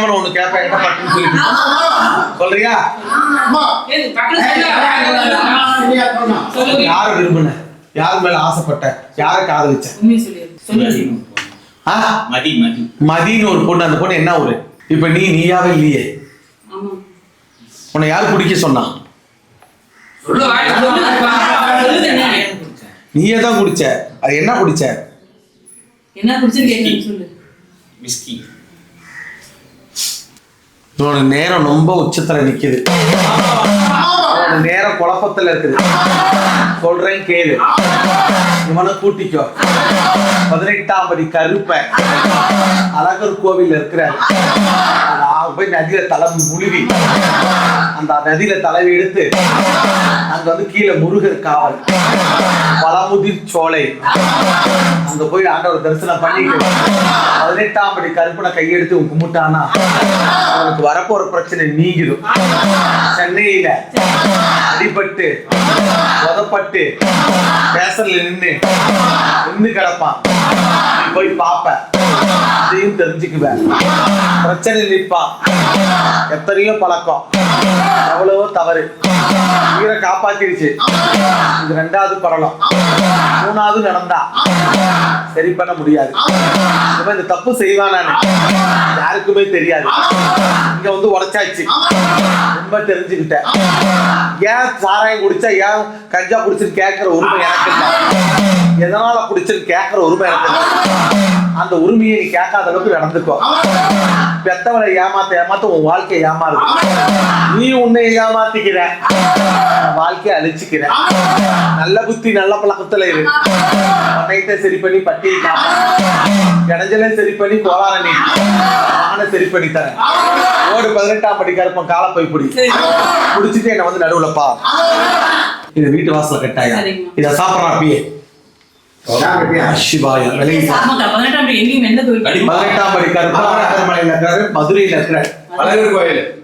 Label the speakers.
Speaker 1: நியமனம் ஒண்ணு கேட்பேன், என்ன பட்டுன்னு சொல்லி சொல்றியா? யார விரும்புன, யாரு மேல ஆசைப்பட்ட, யார காதலிச்ச? மதின்னு ஒரு பொண்ணு. அந்த பொண்ணு என்ன ஊரு? இப்ப நீயாவே இல்லையே, உன்னை யாரு குடிக்க சொன்னா? நீயே தான் குடிச்ச. அது என்ன குடிச்ச?
Speaker 2: என்ன குடிச்சிருக்கீங்க சொல்லு.
Speaker 3: விஸ்கி.
Speaker 1: உன்னோட நேரம் ரொம்ப உச்சத்துல நிக்குது, நேரம் குழப்பத்துல இருக்குது. சொல்றேன் கேளு. இவனை கூட்டிக்கோ. 18ஆம் படி கருப்பன் அழகர் கோவில் இருக்கிறார். போய் நதியில தலை முழுவி, அந்த நதியில தலைவி எடுத்து அங்க வந்து கீழே முருகர் காவல், பழமுதிர் சோலை, அங்க போய் ஆண்டவர் தரிசனம் பண்ணிட்டு 18ஆம் படி கருப்பனை கையெடுத்து கும்பிட்டானா அவனுக்கு வரப்போற பிரச்சனை நீங்கிடும். சென்னையில அடிபட்டு உதப்பட்டு பேசல நின்னு கிடப்பான். நீ போய் பாப்ப, அதையும் தெரிஞ்சுக்குவேன். பிரச்சனை நிற்பான். எத்தனையோ பழக்கம், எவ்வளவோ தவறு, உயிரை காப்பாத்திருச்சு. இது 2வது பரலம். 3வது நடந்தா சரி பண்ண முடியாது. இந்த தப்பு செய்வானான்னு யாருக்குமே தெரியாது. இங்க வந்து உடைச்சாச்சு, ரொம்ப தெரிஞ்சுக்கிட்டேன். ஏன் சாராயம் குடிச்சா, ஏன் கஞ்சா குடிச்சுன்னு கேட்கிற உரிமை எனக்கு இல்லை. எதனால குடிச்சுன்னு கேட்கிற உரிமை எனக்கு இல்லை. அந்த உரிமையை நீ கேட்காத அளவுக்கு நடந்துக்கோ. பெத்தவரை ஏமாத்த உன் வாழ்க்கையை ஏமாறுது. நீ உன்னை ஏமாத்திக்கிற, வாழ்க்கையை அழிச்சுக்கிற. நல்ல புத்தி நல்ல பழக்கத்துல இரு. பட்டயத்தை சரி பண்ணி பட்டியை கிடைஞ்சலை சரி பண்ணி கோளார நீ நானே சரி பண்ணி தரேன். ஓடு 18ஆம் படி கருப்பன் காலை போய் பிடி. குடிச்சிட்டு என்ன வந்து நடுவுல பா. இது வீட்டு வாசல கட்டாயா? இத சாப்பிடறா அப்படியே. 18ஆம் படி கருப்பன் மதுரையில இருக்கிற அழகர் கோயில்.